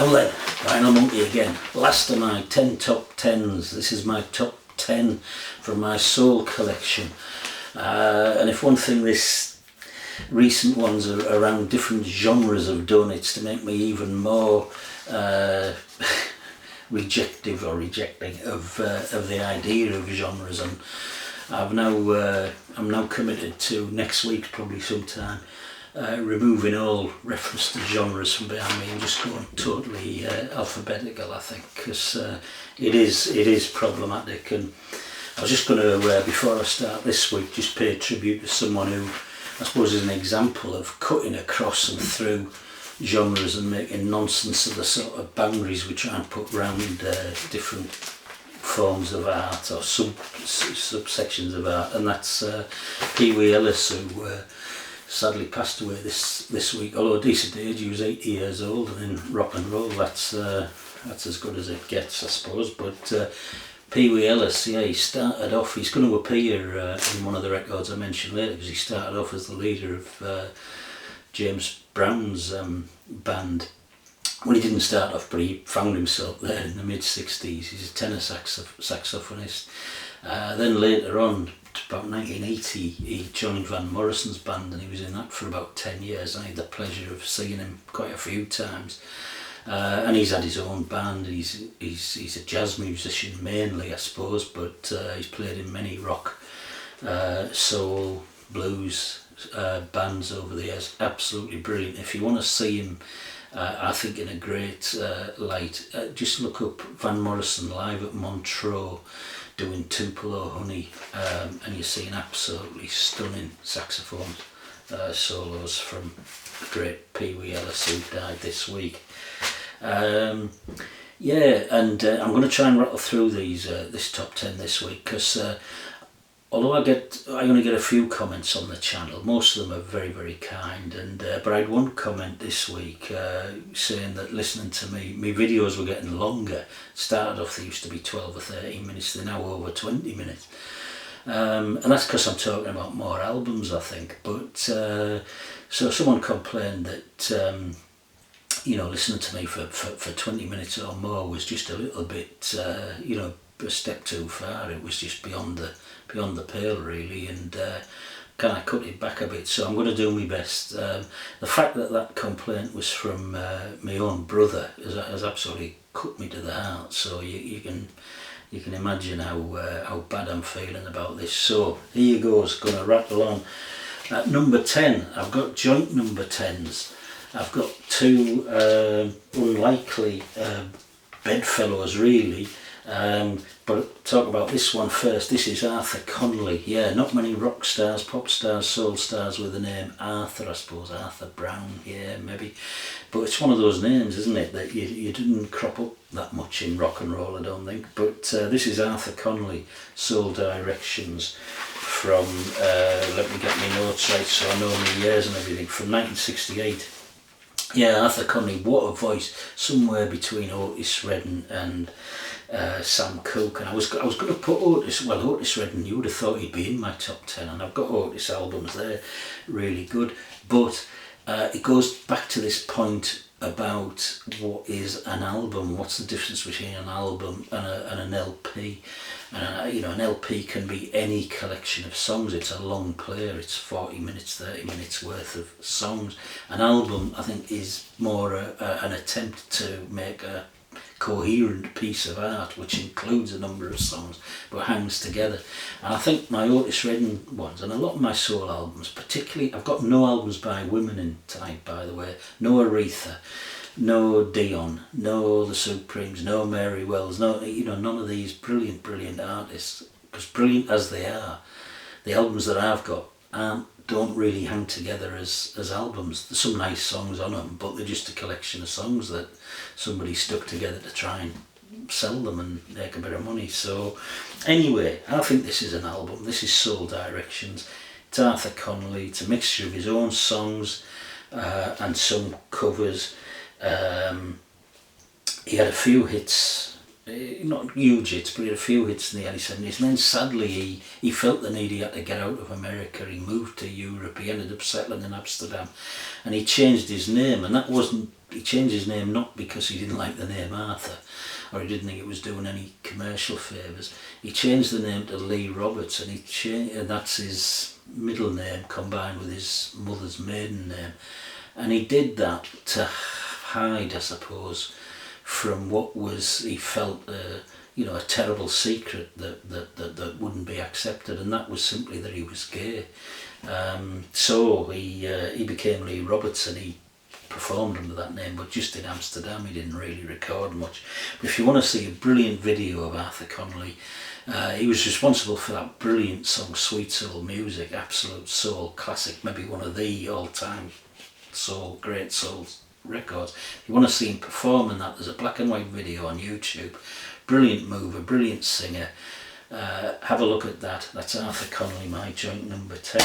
Now then, Vinyl Monkey again. Last of my 10 top 10s. This is my top 10 from my soul collection. And if one thing this recent ones are around different genres have done, it's to make me even more rejecting of the idea of genres. And I'm now committed to next week, probably sometime, removing all reference to genres from behind me and just going totally alphabetical, I think, because it is problematic. And I was just going to, before I start this week, just pay tribute to someone who I suppose is an example of cutting across and through genres and making nonsense of the sort of boundaries we try and put around different forms of art or subsections of art, and that's Peewee Ellis, who sadly passed away this week. Although a decent age, he was 80 years old, and in rock and roll, that's as good as it gets, I suppose. But Peewee Ellis, yeah, he started off. He's going to appear in one of the records I mentioned later, because he started off as the leader of James Brown's band. Well, he didn't start off, but he found himself there in the mid-60s. He's a tenor saxophonist. Then later on, about 1980, he joined Van Morrison's band, and he was in that for about 10 years. I had the pleasure of seeing him quite a few times. And he's had his own band. He's a jazz musician mainly, I suppose, but he's played in many rock, soul, blues bands over the years. Absolutely brilliant. If you want to see him, I think in a great light, just look up Van Morrison live at Montreux doing Tupelo Honey, and you see an absolutely stunning saxophone solos from the great Peewee Ellis, who died this week. Yeah, and I'm going to try and rattle through this top 10 this week, because although I only get a few comments on the channel, most of them are very, very kind, and but I had one comment this week saying that listening to me, my videos were getting longer. Started off, they used to be 12 or 13 minutes, they're now over 20 minutes. And that's because I'm talking about more albums, I think. But so someone complained that listening to me for 20 minutes or more was just a little bit, a step too far. It was just beyond the pale, really, and kind of cut it back a bit. So I'm going to do my best. The fact that complaint was from my own brother has absolutely cut me to the heart. So you can imagine how bad I'm feeling about this. So here goes, going to rattle on. At number 10, I've got joint number 10s. I've got two unlikely bedfellows, really. But talk about this one first. This is Arthur Conley. Yeah, not many rock stars, pop stars, soul stars with the name Arthur, I suppose. Arthur Brown, yeah, maybe. But it's one of those names, isn't it, that you didn't crop up that much in rock and roll, I don't think. But this is Arthur Conley, Soul Directions, from, let me get my notes right so I know my years and everything, from 1968. Yeah, Arthur Conley, what a voice. Somewhere between Otis Redding and Sam Cooke. And I was going to put Otis Redding, you would have thought he'd be in my top 10, and I've got Otis albums there, really good. But it goes back to this point about what is an album, what's the difference between an album and an LP. And an LP can be any collection of songs. It's a long player, it's 40 minutes, 30 minutes worth of songs. An album, I think, is more an attempt to make a coherent piece of art which includes a number of songs but hangs together. And I think my Otis Redding ones, and a lot of my soul albums, particularly, I've got no albums by women in type, by the way. No Aretha, no Dion, no The Supremes, no Mary Wells, none of these brilliant artists. Because brilliant as they are, the albums that I've got don't really hang together as albums. There's some nice songs on them, but they're just a collection of songs that somebody stuck together to try and sell them and make a bit of money. So anyway, I think this is an album. This is Soul Directions. It's Arthur Conley. It's a mixture of his own songs and some covers. He had a few hits not huge hits, but he had a few hits in the early 70s. And then sadly he felt the need, he had to get out of America. He moved to Europe, he ended up settling in Amsterdam, and he changed his name. And he changed his name not because he didn't like the name Arthur, or he didn't think it was doing any commercial favours. He changed the name to Lee Roberts, and that's his middle name combined with his mother's maiden name. And he did that to hide, I suppose, from what he felt, a terrible secret that wouldn't be accepted, and that was simply that he was gay. So he became Lee Roberts, and he performed under that name, but just in Amsterdam. He didn't really record much. But if you want to see a brilliant video of Arthur Connolly, he was responsible for that brilliant song Sweet Soul Music, absolute soul classic, maybe one of the all-time great soul records. If you want to see him performing that, there's a black and white video on YouTube. Brilliant mover, brilliant singer. Have a look at that. That's Arthur Connolly, my joint number 10.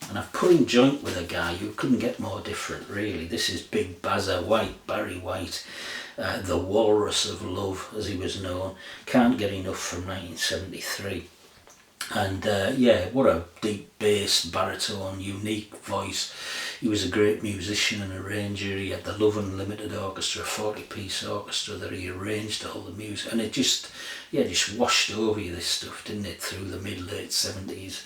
And I've put him joint with a guy who couldn't get more different, really. This is Big Bazza White, Barry White, the Walrus of Love, as he was known. Can't Get Enough from 1973. And what a deep bass, baritone, unique voice. He was a great musician and arranger. He had the Love Unlimited Orchestra, a 40-piece orchestra that he arranged all the music. And it just washed over you, this stuff, didn't it, through the mid-late 70s.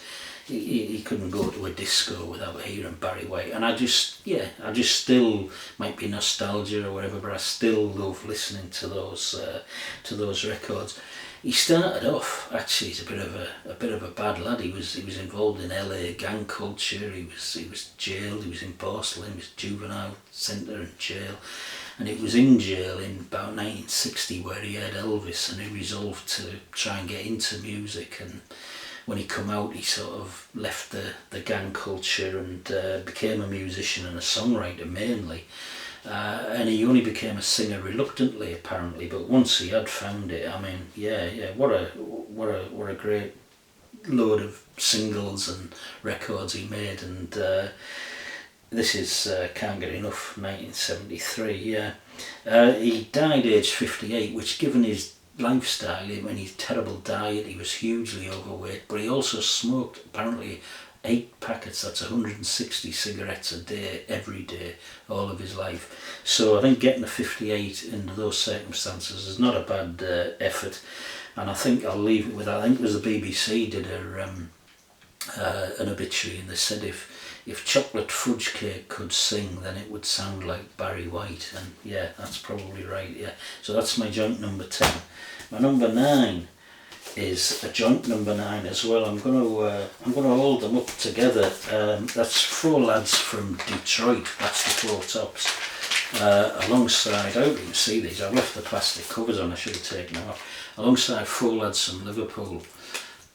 He couldn't go to a disco without hearing Barry White. And I just still, might be nostalgia or whatever, but I still love listening to those records. He started off, actually, he's a bit of a bad lad. He was involved in LA gang culture. He was jailed. He was in Porcelain. He was juvenile centre and jail, and it was in jail in about 1960 where he heard Elvis, and he resolved to try and get into music. And when he come out, he sort of left the gang culture and became a musician and a songwriter mainly. And he only became a singer reluctantly, apparently. But once he had found it, I mean, what a great load of singles and records he made. And this is Can't Get Enough, 1973. He died aged 58, which, given his lifestyle, when his terrible diet, he was hugely overweight. But he also smoked apparently 8 packets, that's 160 cigarettes a day, every day, all of his life. So I think getting to 58 under those circumstances is not a bad effort. And I think I'll leave it with, I think it was the BBC did an obituary, and they said if chocolate fudge cake could sing, then it would sound like Barry White. And yeah, that's probably right. So that's my joint number 10. My number 9 is a joint number 9 as well. I'm gonna hold them up together. That's 4 lads from Detroit. That's the 4 Tops. Alongside, I hope you can see these. I've left the plastic covers on. I should have taken them off. Alongside 4 lads from Liverpool,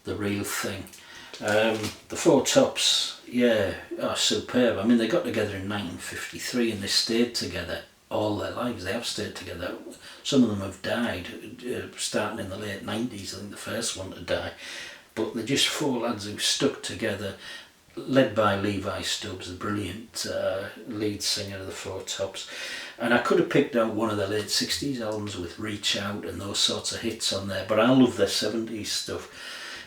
The Real Thing. The 4 Tops, are superb. I mean, they got together in 1953 and they stayed together all their lives. They have stayed together. Some of them have died, starting in the late 90s. I think the first one to die. But they're just 4 lads who stuck together, led by Levi Stubbs, the brilliant lead singer of the 4 Tops. And I could have picked out one of the late 60s albums with Reach Out and those sorts of hits on there, but I love their 70s stuff.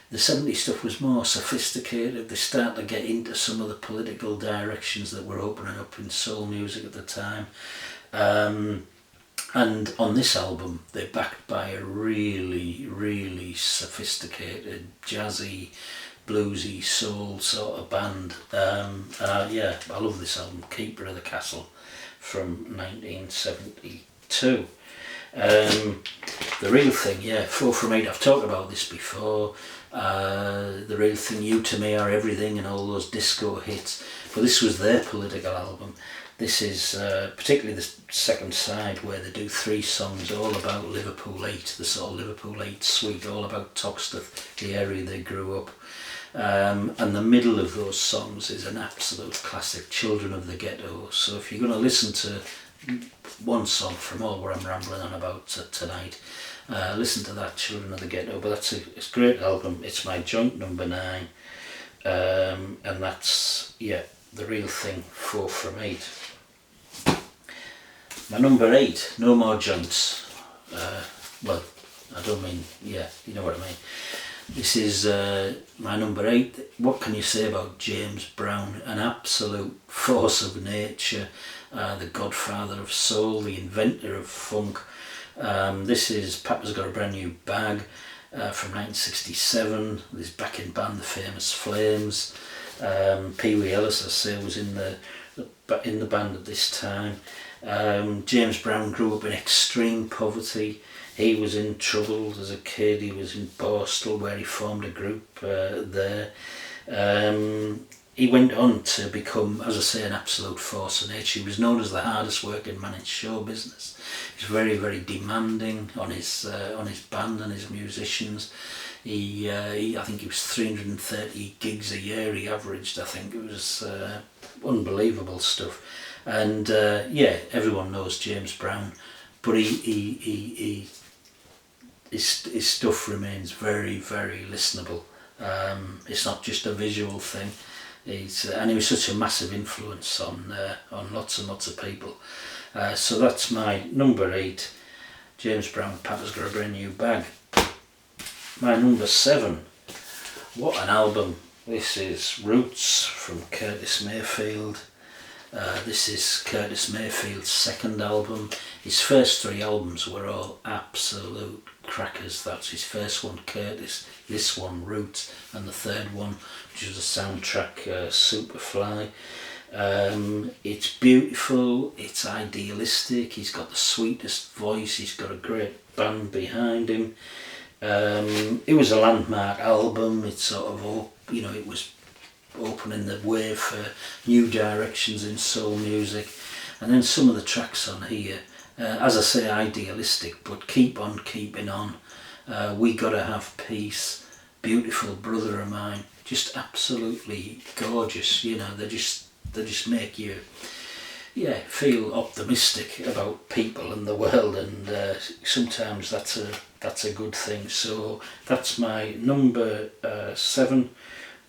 The 70s stuff was more sophisticated. They started to get into some of the political directions that were opening up in soul music at the time. And on this album, they're backed by a really, really sophisticated, jazzy, bluesy, soul sort of band. I love this album, Keeper of the Castle, from 1972. The Real Thing, 4 from 8. I've talked about this before. The Real Thing, You to Me Are Everything, and all those disco hits. But this was their political album. This is particularly the second side, where they do 3 songs all about Liverpool 8, the sort of Liverpool 8 suite, all about Toxteth, the area they grew up. And the middle of those songs is an absolute classic, Children of the Ghetto. So if you're going to listen to one song from all what I'm rambling on about tonight, listen to that, Children of the Ghetto. But it's a great album. It's my joint number 9, and that's The Real Thing, 4 from 8. My number 8, no more joints. I don't mean, yeah, you know what I mean. This is my number 8. What can you say about James Brown? An absolute force of nature, the godfather of soul, the inventor of funk. This is Papa's Got a Brand New Bag from 1967. His backing band, the Famous Flames. Peewee Ellis, I say, was in the band at this time. James Brown grew up in extreme poverty. He was in trouble as a kid. He was in Borstal, where he formed a group there. He went on to become, as I say, an absolute force of nature. He was known as the hardest working man in show business. He was very, very demanding on his band and his musicians. I think he was 330 gigs a year he averaged. I think it was unbelievable stuff. And yeah, everyone knows James Brown, but his stuff remains very, very listenable. It's not just a visual thing. And he was such a massive influence on lots and lots of people. So that's my number 8, James Brown, Papa's Got a Brand New Bag. My number 7, what an album. This is Roots from Curtis Mayfield. This is Curtis Mayfield's second album. His first 3 albums were all absolute crackers. That's his first one, Curtis, this one, Roots, and the third one, which was a soundtrack, Superfly. It's beautiful, it's idealistic, he's got the sweetest voice, he's got a great band behind him. It was a landmark album. It sort of, it was opening the way for new directions in soul music. And then some of the tracks on here, as I say, idealistic, but keep on keeping on. We Gotta Have Peace, Beautiful Brother of Mine, just absolutely gorgeous. They just make you feel optimistic about people and the world, and sometimes that's a good thing. So that's my number 7.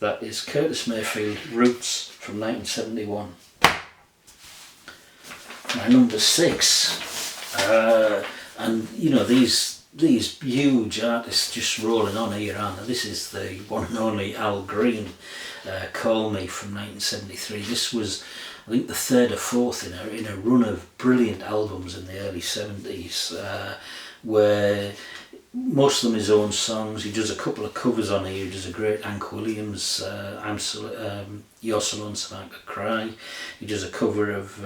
That is Curtis Mayfield, Roots from 1971. My number 6, and these huge artists just rolling on here, aren't they? This is the one and only Al Green, Call Me from 1973. This was, I think, the 3rd or 4th in a run of brilliant albums in the early 70s, where most of them his own songs. He does a couple of covers on here. He does a great Hank Williams, You're So Lonesome I Could Cry. He does a cover of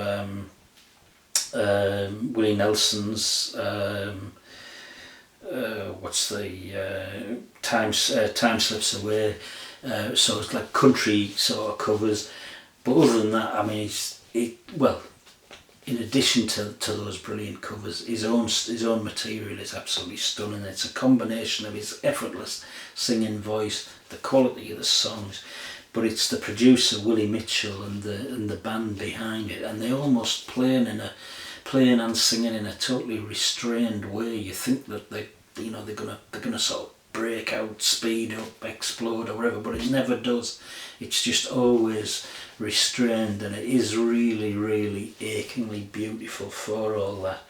Willie Nelson's Time Slips Away. So it's like country sort of covers. But other than that, I mean, in addition to those brilliant covers, his own material is absolutely stunning. It's a combination of his effortless singing voice, the quality of the songs, but it's the producer Willie Mitchell and the band behind it, and they almost playing and singing in a totally restrained way. You think that they're gonna sort of break out, speed up, explode or whatever, but it never does. It's just always restrained, and it is really, really achingly beautiful for all that.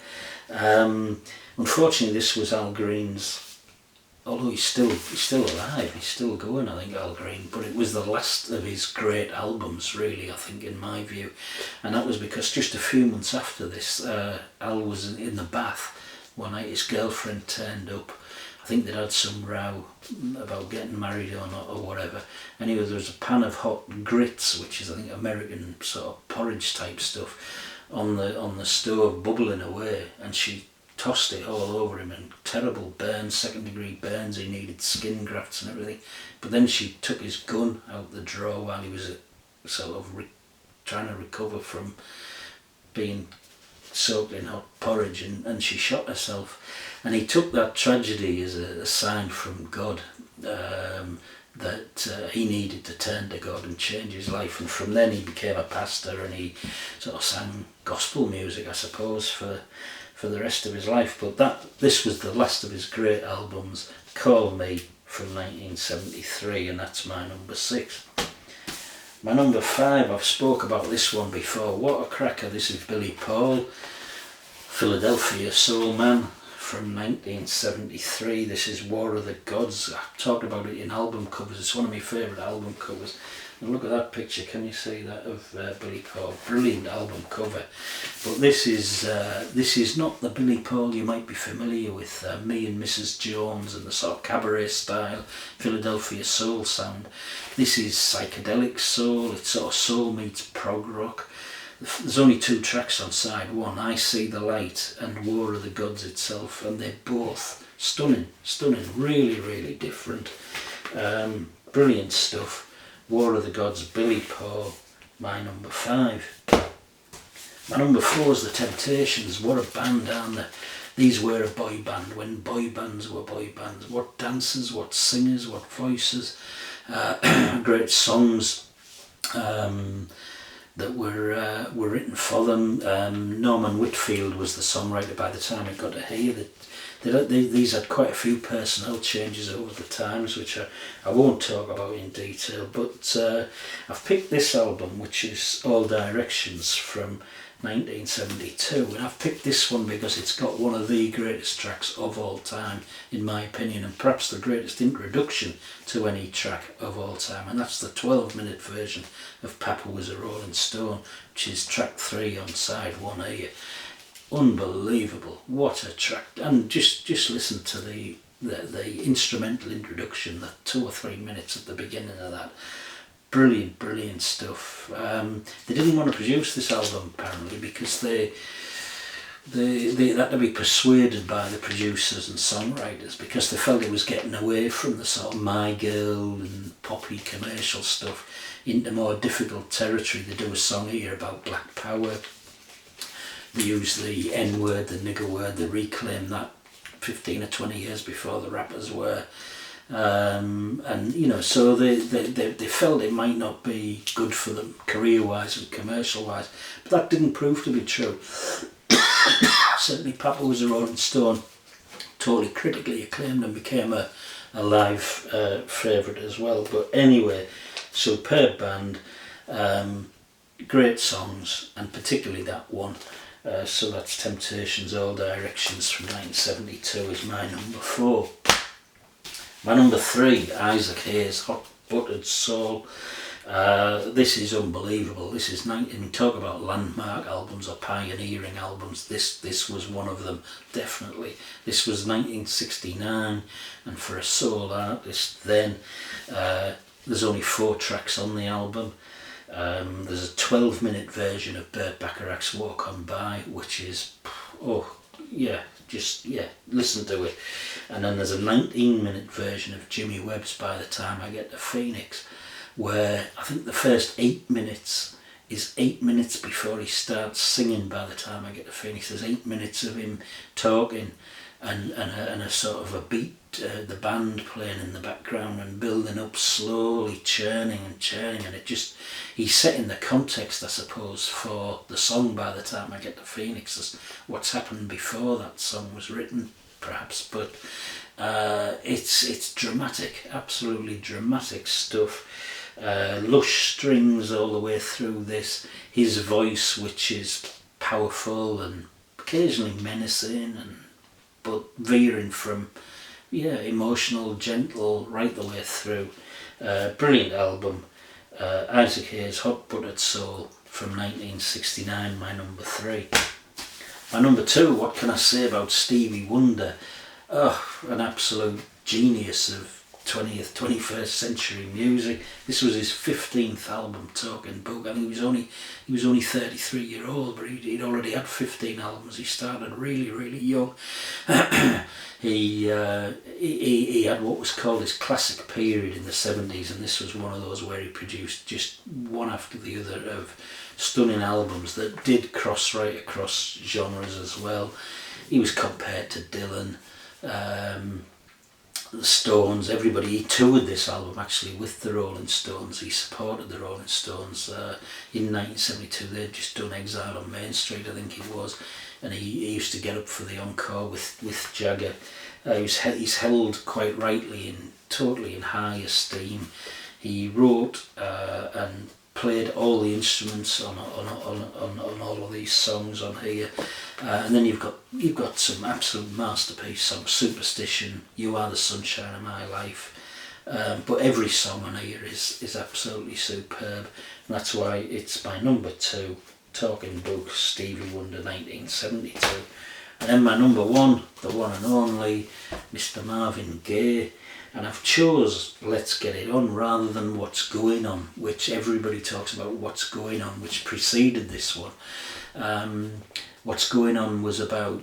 Unfortunately, this was Al Green's, although he's still alive, he's still going, I think, Al Green, but it was the last of his great albums, really, I think, in my view. And that was because just a few months after this, Al was in the bath one night. His girlfriend turned up. I think they'd had some row about getting married or not or whatever. Anyway, there was a pan of hot grits, which is, I think, American sort of porridge type stuff, on the stove, bubbling away, and she tossed it all over him, and terrible burns, 2nd-degree burns. He needed skin grafts and everything. But then she took his gun out the drawer while he was sort of trying to recover from being soaked in hot porridge, and she shot herself. And he took that tragedy as a sign from God, that he needed to turn to God and change his life. And from then he became a pastor, and he sort of sang gospel music, I suppose, for the rest of his life. But this was the last of his great albums, Call Me from 1973, and that's my number 6. My number 5, I've spoke about this one before. What a cracker. This is Billy Paul, Philadelphia soul man from 1973. This is War of the Gods. I talked about it in album covers. It's one of my favourite album covers. And look at that picture, can you see that, of Billy Paul? Brilliant album cover. But this is not the Billy Paul you might be familiar with, Me and Mrs. Jones and the sort of cabaret style Philadelphia soul sound. This is psychedelic soul. It's sort of soul meets prog rock. There's only 2 tracks on side one, I See the Light and War of the Gods itself, and they're both stunning, really, really different. Brilliant stuff. War of the Gods, Billy Paul, my number 5. My number 4 is The Temptations. What a band, aren't they? These were a boy band when boy bands were boy bands. What dancers, what singers, what voices. Great songs that were written for them. Norman Whitfield was the songwriter by the time it got to here. These had quite a few personnel changes over the times, which I won't talk about in detail, but I've picked this album, which is All Directions from 1972, and I've picked this one because it's got one of the greatest tracks of all time, in my opinion, and perhaps the greatest introduction to any track of all time, and that's the 12-minute version of Papa Was a Rolling Stone, which is track 3 on side 1 here. Unbelievable, what a track. And just listen to the instrumental introduction, the 2 or 3 minutes at the beginning of that. Brilliant stuff. They didn't want to produce this album apparently because they had to be persuaded by the producers and songwriters, because they felt it was getting away from the sort of My Girl and poppy commercial stuff into more difficult territory. They do a song here about Black Power. They use the N-word, the nigger word, they reclaim that 15 or 20 years before the rappers were. And you know, so they felt it might not be good for them career-wise and commercial-wise, but that didn't prove to be true. Certainly Papa Was a Rolling Stone totally critically acclaimed and became a live favourite as well. But anyway, superb band, great songs, and particularly that one. So that's Temptations, All Directions from 1972 is my number 4. My number 3, Isaac Hayes, Hot Buttered Soul. This is unbelievable. This is talk about landmark albums or pioneering albums. This was one of them, definitely. This was 1969, and for a soul artist then, there's only 4 tracks on the album. There's a 12-minute version of Burt Bacharach's Walk On By, which is, listen to it. And then there's a 19-minute version of Jimmy Webb's By the Time I Get to Phoenix, where I think the first 8 minutes is 8 minutes before he starts singing By the Time I Get to Phoenix. There's 8 minutes of him talking and a sort of a beat, the band playing in the background and building up slowly, churning, and it just, he's setting the context, I suppose, for the song By the Time I Get to Phoenix, as what's happened before that song was written, perhaps. But it's dramatic, absolutely dramatic stuff. Lush strings all the way through this, his voice, which is powerful and occasionally menacing, but veering from emotional, gentle, right the way through. Brilliant album. Isaac Hayes, Hot Buttered Soul from 1969, my number 3. My number 2, what can I say about Stevie Wonder? Oh, an absolute genius of 20th, 21st century music. This was his 15th album, Talking Book. I think he was only 33 years old, but he'd already had 15 albums. He started really young. He had what was called his classic period in the 70s, and this was one of those where he produced just one after the other of stunning albums that did cross right across genres as well. He was compared to Dylan, the Stones, everybody. He toured this album actually with the Rolling Stones. He supported the Rolling Stones in 1972. They'd just done Exile on Main Street, I think it was, and he used to get up for the encore with Jagger. He's held quite rightly totally in high esteem. He wrote and played all the instruments on all of these songs on here, and then you've got some absolute masterpiece songs: Superstition, You Are the Sunshine of My Life. But every song on here is absolutely superb, and that's why it's my number 2. Talking Book, Stevie Wonder, 1972. And then my number 1, the one and only, Mr. Marvin Gaye. And I've chose Let's Get It On rather than What's Going On, which everybody talks about What's Going On, which preceded this one. What's Going On was about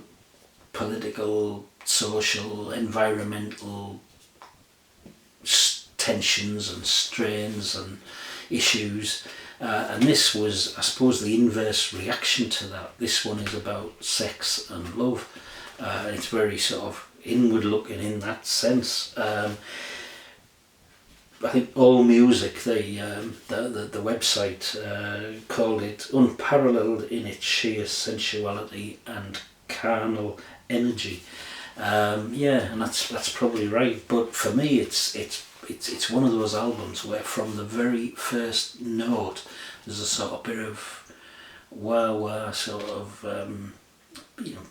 political, social, environmental tensions and strains and issues. And this was, I suppose, the inverse reaction to that. This one is about sex and love. And it's very sort of inward looking in that sense. I think All Music, the website, called it unparalleled in its sheer sensuality and carnal energy. Yeah, and that's probably right. But for me, it's one of those albums where from the very first note there's a sort of bit of wah sort of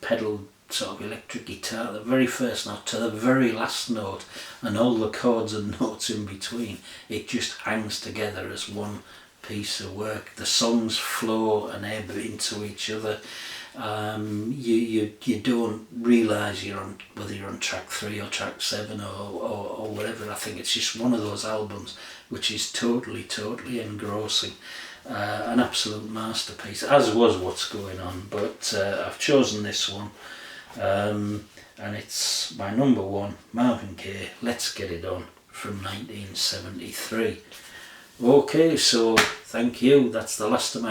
pedal sort of electric guitar, the very first note to the very last note, and all the chords and notes in between. It just hangs together as one piece of work. The songs flow and ebb into each other. You don't realise whether you're on track 3 or track 7 or whatever. I think it's just one of those albums which is totally engrossing. An absolute masterpiece, as was What's Going On, but I've chosen this one, and it's my number 1, Marvin Gaye, Let's Get It On, from 1973. Okay, so thank you. That's the last of my